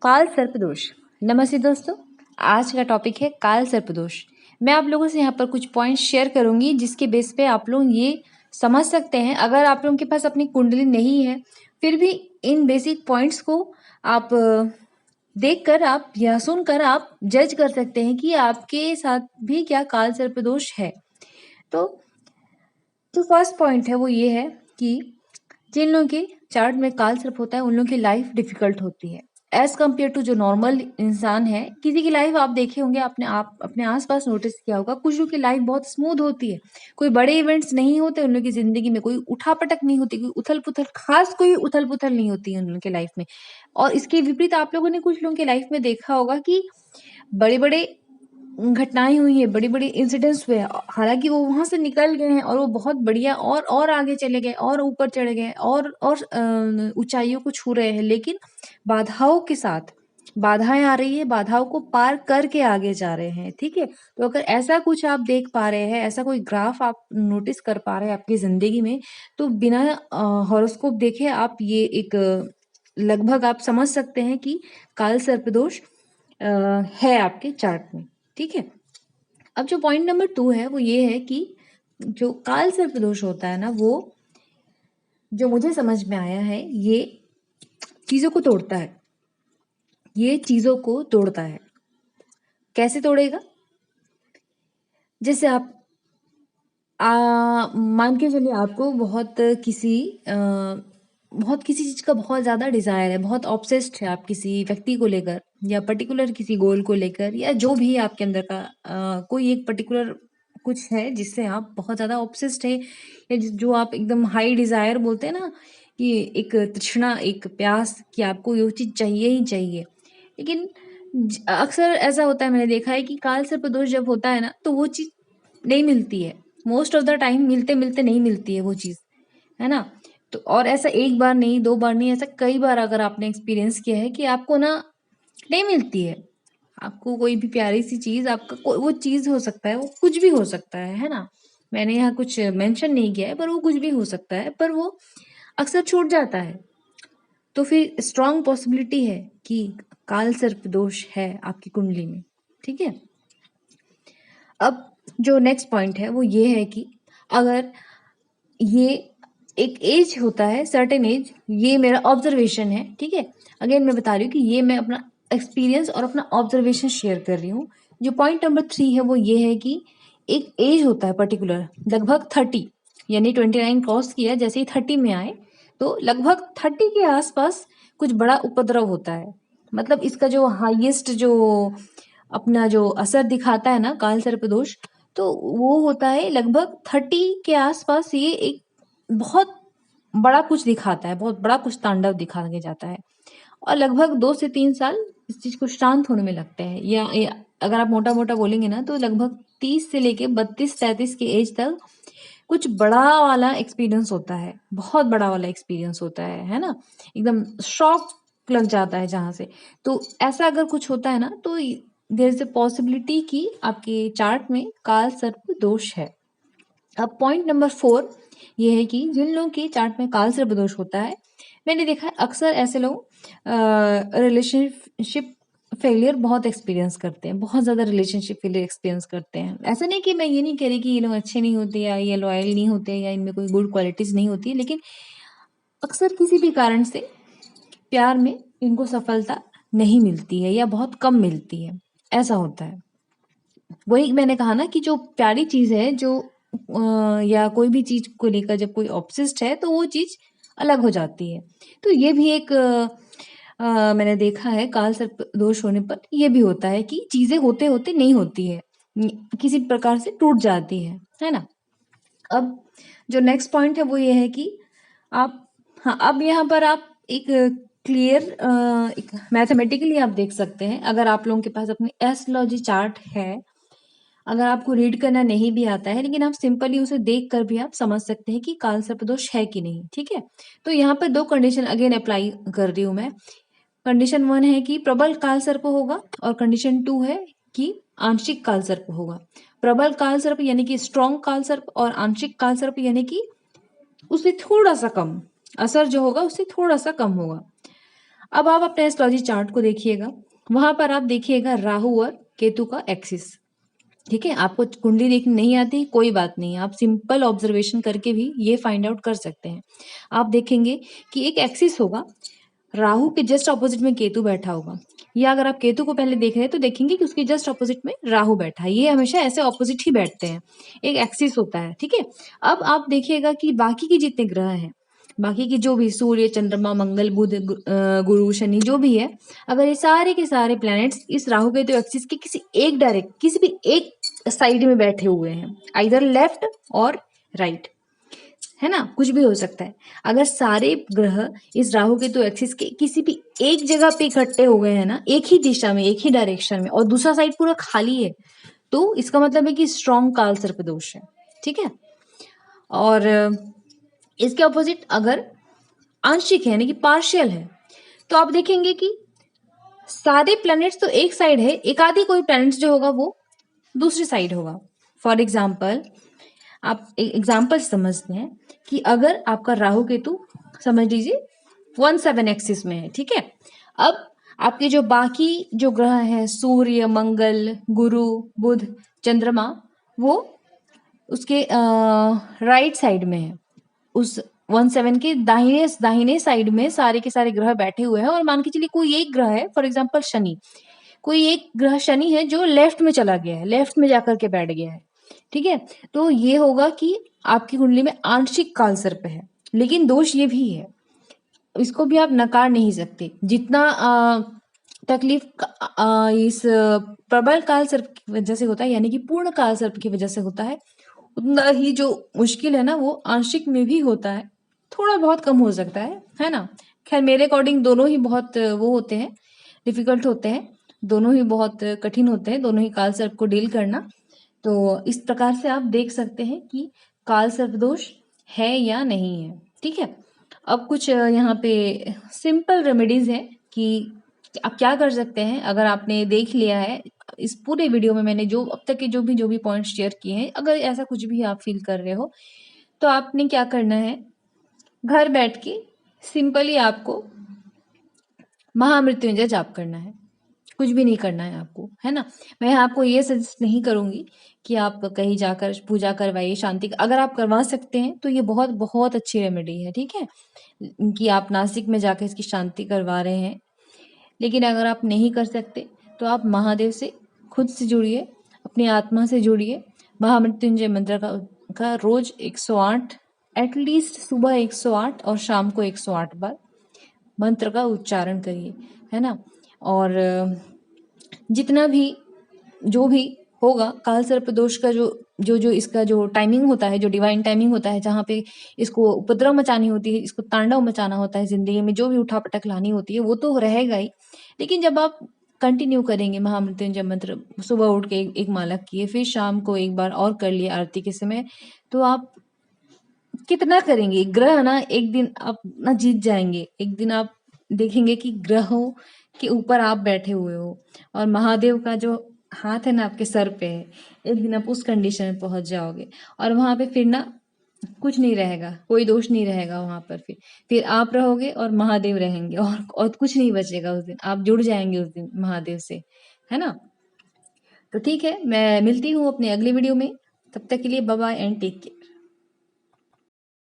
काल सर्पदोष। नमस्ते दोस्तों, आज का टॉपिक है काल सर्पदोष। मैं आप लोगों से यहाँ पर कुछ पॉइंट्स शेयर करूँगी जिसके बेस पे आप लोग ये समझ सकते हैं। अगर आप लोगों के पास अपनी कुंडली नहीं है फिर भी इन बेसिक पॉइंट्स को आप देखकर आप या सुनकर आप जज कर सकते हैं कि आपके साथ भी क्या काल सर्पदोष है। तो जो फर्स्ट पॉइंट है वो ये है कि जिन लोगों के चार्ट में काल सर्प होता है उन लोगों की लाइफ डिफिकल्ट होती है एज कम्पेयर टू जो नॉर्मल इंसान है। किसी की लाइफ आप देखे होंगे, आप अपने आसपास नोटिस किया होगा, कुछ लोगों की लाइफ बहुत स्मूथ होती है, कोई बड़े इवेंट्स नहीं होते उन लोगों की जिंदगी में, कोई उठापटक नहीं होती, कोई उथल पुथल, खास कोई उथल पुथल नहीं होती है उन लोगों की लाइफ में। और इसके विपरीत आप लोगों ने कुछ लोगों की लाइफ में देखा होगा कि बड़े बड़े घटनाएं हुई हैं, बड़ी-बड़ी इंसिडेंट्स हुए हैं। हालाँकि वो वहाँ से निकल गए हैं और वो बहुत बढ़िया और आगे चले गए और ऊपर चढ़ गए और ऊँचाइयों को छू रहे हैं। लेकिन बाधाओं के साथ, बाधाएँ आ रही है, बाधाओं को पार करके आगे जा रहे हैं, ठीक है? तो अगर ऐसा कुछ आप देख पा रहे हैं, ऐसा कोई ग्राफ आप नोटिस कर पा रहे हैं आपकी ज़िंदगी में, तो बिना हॉरोस्कोप देखे आप ये एक लगभग आप समझ सकते हैं कि काल सर्पदोष है आपके चार्ट में, ठीक है? अब जो पॉइंट नंबर 2 है वो ये है कि जो काल सर्पदोष होता है ना, वो जो मुझे समझ में आया है, ये चीज़ों को तोड़ता है। ये चीज़ों को तोड़ता है। कैसे तोड़ेगा? जैसे आप मान के चलिए आपको बहुत किसी चीज़ का बहुत ज़्यादा डिज़ायर है, बहुत ऑब्सेस्ड है आप किसी व्यक्ति को लेकर या पर्टिकुलर किसी गोल को लेकर, या जो भी आपके अंदर का कोई एक पर्टिकुलर कुछ है जिससे आप बहुत ज़्यादा ऑब्सेस्ड है, या जो आप एकदम हाई डिज़ायर बोलते हैं ना, कि एक तृष्णा, एक प्यास कि आपको ये चीज़ चाहिए ही चाहिए। लेकिन अक्सर ऐसा होता है, मैंने देखा है कि काल सर्पदोष जब होता है ना तो वो चीज़ नहीं मिलती है। मोस्ट ऑफ द टाइम मिलते मिलते नहीं मिलती है वो चीज़, है ना? तो और ऐसा एक बार नहीं, दो बार नहीं, ऐसा कई बार अगर आपने एक्सपीरियंस किया है कि आपको ना नहीं मिलती है। आपको कोई भी प्यारी सी चीज़, आपका कोई वो चीज़ हो सकता है, वो कुछ भी हो सकता है ना? मैंने यहाँ कुछ मेंशन नहीं किया है, पर वो कुछ भी हो सकता है, पर वो अक्सर छूट जाता है। तो फिर स्ट्रॉन्ग पॉसिबिलिटी है कि काल सर्प दोष है आपकी कुंडली में, ठीक है? अब जो नेक्स्ट पॉइंट है वो ये है कि अगर ये एक एज होता है, सर्टेन एज, ये मेरा ऑब्जर्वेशन है, ठीक है? अगेन मैं बता रही हूँ कि ये मैं अपना एक्सपीरियंस और अपना ऑब्जर्वेशन शेयर कर रही हूँ। जो पॉइंट नंबर 3 है वो ये है कि एक एज होता है पर्टिकुलर, लगभग 30, यानी 29 क्रॉस किया, जैसे ही 30 में आए तो लगभग 30 के आसपास कुछ बड़ा उपद्रव होता है। मतलब इसका जो हाईएस्ट जो अपना जो असर दिखाता है ना काल सर्पदोष, तो वो होता है लगभग 30 के आसपास। ये एक बहुत बड़ा कुछ दिखाता है, बहुत बड़ा कुछ तांडव दिखा के जाता है और लगभग 2 से 3 साल इस चीज़ को शांत होने में लगते हैं, या अगर आप मोटा-मोटा बोलेंगे ना तो लगभग 30 से लेके 32-33 की एज तक कुछ बड़ा वाला एक्सपीरियंस होता है, बहुत बड़ा वाला एक्सपीरियंस होता है ना? एकदम शॉक लग जाता है जहाँ से। तो ऐसा अगर कुछ होता है ना तो देयर इज़ अ पॉसिबिलिटी कि आपके चार्ट में काल सर्प दोष है। अब पॉइंट नंबर 4 ये है कि जिन लोगों के चार्ट में काल सर्प दोष होता है, मैंने देखा है अक्सर ऐसे लोग रिलेशनशिप फेलियर बहुत एक्सपीरियंस करते हैं, बहुत ज़्यादा रिलेशनशिप फेलियर एक्सपीरियंस करते हैं। ऐसा नहीं कि मैं ये नहीं कह रही कि ये लोग अच्छे नहीं होते या ये लॉयल नहीं होते या इनमें कोई गुड क्वालिटीज़ नहीं होती, लेकिन अक्सर किसी भी कारण से प्यार में इनको सफलता नहीं मिलती है या बहुत कम मिलती है, ऐसा होता है। वही मैंने कहा ना कि जो प्यारी चीज़ है, जो या कोई भी चीज़ को लेकर जब कोई ऑब्सेस्ड है तो वो चीज़ अलग हो जाती है। तो ये भी एक मैंने देखा है काल सर्प दोष होने पर ये भी होता है कि चीज़ें होते-होते नहीं होती है। किसी प्रकार से टूट जाती है ना? अब जो नेक्स्ट पॉइंट है वो ये है कि आप, हाँ, अब यहाँ पर आप एक क्लियर एक मैथमेटिकली आप देख सकते हैं। अगर आप लोगों के पास अपनी एस्ट्रोलॉजी चार्ट है, अगर आपको रीड करना नहीं भी आता है, लेकिन आप सिंपली उसे देख कर भी आप समझ सकते हैं कि काल सर्पदोष है कि नहीं, ठीक है? तो यहाँ पे 2 कंडीशन अगेन अप्लाई कर रही हूँ मैं। कंडीशन 1 है कि प्रबल काल सर्प होगा और कंडीशन 2 है कि आंशिक काल सर्प होगा। प्रबल काल सर्प यानी कि स्ट्रॉन्ग काल सर्प और आंशिक काल सर्प यानी कि उससे थोड़ा-सा कम, असर जो होगा उससे थोड़ा-सा कम होगा। अब आप अपने एस्ट्रोलॉजी चार्ट को देखिएगा, वहां पर आप देखिएगा राहु और केतु का एक्सिस। ठीक है, आपको कुंडली देखनी नहीं आती कोई बात नहीं, आप सिंपल ऑब्जर्वेशन करके भी ये फाइंड आउट कर सकते हैं। आप देखेंगे कि एक एक्सिस होगा, राहु के जस्ट ऑपोजिट में केतु बैठा होगा, या अगर आप केतु को पहले देख रहे हैं तो देखेंगे कि उसके जस्ट ऑपोजिट में राहु बैठा है। ये हमेशा ऐसे ऑपोजिट ही बैठते हैं, एक एक्सिस होता है। ठीक है, अब आप देखिएगा कि बाकी के जितने ग्रह हैं, बाकी की जो भी सूर्य, चंद्रमा, मंगल, बुध, गुरु, शनि जो भी है, अगर ये सारे के सारे प्लैनेट्स इस राहु केतु एक्सिस के किसी भी एक साइड में बैठे हुए हैं, आइदर लेफ्ट और राइट, है ना, कुछ भी हो सकता है। अगर सारे ग्रह इस राहु केतु एक्सिस के किसी भी एक जगह पे इकट्ठे हो गए हैं ना, एक ही दिशा में, एक ही डायरेक्शन में, और दूसरा साइड पूरा खाली है, तो इसका मतलब है कि स्ट्रॉन्ग काल सर्प दोष है। ठीक है, और इसके ऑपोजिट अगर आंशिक है यानी कि पार्शियल है, तो आप देखेंगे कि सारे प्लैनेट्स तो एक साइड है, एक आधी कोई प्लैनेट्स जो होगा वो दूसरी साइड होगा। फॉर एग्जाम्पल, आप एक एग्जाम्पल समझते हैं कि अगर आपका राहु केतु समझ लीजिए 1/7 एक्सिस में है, ठीक है, अब आपके जो बाकी जो ग्रह हैं, सूर्य, मंगल, गुरु, बुध, चंद्रमा, वो उसके राइट साइड में है, उस 1/7 के दाहिने दाहिने साइड में सारे के सारे ग्रह बैठे हुए हैं। और मान के चलिए कोई एक ग्रह है, फॉर एग्जाम्पल शनि, कोई एक ग्रह शनि है जो लेफ्ट में चला गया है, लेफ्ट में जाकर के बैठ गया है। ठीक है, तो ये होगा कि आपकी कुंडली में आंशिक काल सर्प है, लेकिन दोष ये भी है, इसको भी आप नकार नहीं सकते। जितना तकलीफ इस प्रबल काल सर्प की वजह से होता है, यानी कि पूर्ण काल सर्प की वजह से होता है, उतना ही जो मुश्किल है ना वो आंशिक में भी होता है, थोड़ा बहुत कम हो सकता है ना। खैर मेरे अकॉर्डिंग दोनों ही बहुत वो होते हैं, डिफिकल्ट होते हैं, दोनों ही बहुत कठिन होते हैं, दोनों ही काल सर्प को डील करना। तो इस प्रकार से आप देख सकते हैं कि काल सर्प दोष है या नहीं है। ठीक है, अब कुछ यहाँ पे सिंपल रेमेडीज है कि आप क्या कर सकते हैं। अगर आपने देख लिया है इस पूरे वीडियो में, मैंने जो अब तक के जो भी पॉइंट्स शेयर किए हैं, अगर ऐसा कुछ भी आप फील कर रहे हो तो आपने क्या करना है, घर बैठ के सिंपली आपको महामृत्युंजय जाप करना है, कुछ भी नहीं करना है आपको, है ना। मैं आपको ये सजेस्ट नहीं करूंगी कि आप कहीं जाकर पूजा करवाइए, शांति अगर आप करवा सकते हैं तो ये बहुत बहुत अच्छी रेमेडी है। ठीक है, कि आप नासिक में जाकर इसकी शांति करवा रहे हैं, लेकिन अगर आप नहीं कर सकते तो आप महादेव से खुद से जुड़िए, अपनी आत्मा से जुड़िए, महामृत्युंजय मंत्र का रोज 108, एटलीस्ट सुबह 108 और शाम को 108 बार मंत्र का उच्चारण करिए, है ना। और जितना भी जो भी होगा काल सर्प दोष का जो इसका जो टाइमिंग होता है, जो डिवाइन टाइमिंग होता है, जहाँ पे इसको उपद्रव मचानी होती है, इसको तांडव मचाना होता है, जिंदगी में जो भी उठापटक लानी होती है वो तो रहेगा ही। लेकिन जब आप कंटिन्यू करेंगे महामृत्युंजय मंत्र, सुबह उठ के एक माला किए, फिर शाम को एक बार और कर लिए आरती के समय, तो आप कितना करेंगे। ग्रह ना एक दिन आप ना जीत जाएंगे, एक दिन आप देखेंगे कि ग्रहों के ऊपर आप बैठे हुए हो और महादेव का जो हाथ है ना आपके सर पे है, एक दिन आप उस कंडीशन में पहुंच जाओगे और वहां पे फिर ना कुछ नहीं रहेगा, कोई दोष नहीं रहेगा वहां पर। फिर आप रहोगे और महादेव रहेंगे, और कुछ नहीं बचेगा उस दिन, आप जुड़ जाएंगे उस दिन महादेव से, है ना। तो ठीक है, मैं मिलती हूँ अपने अगली वीडियो में, तब तक के लिए bye bye and take care.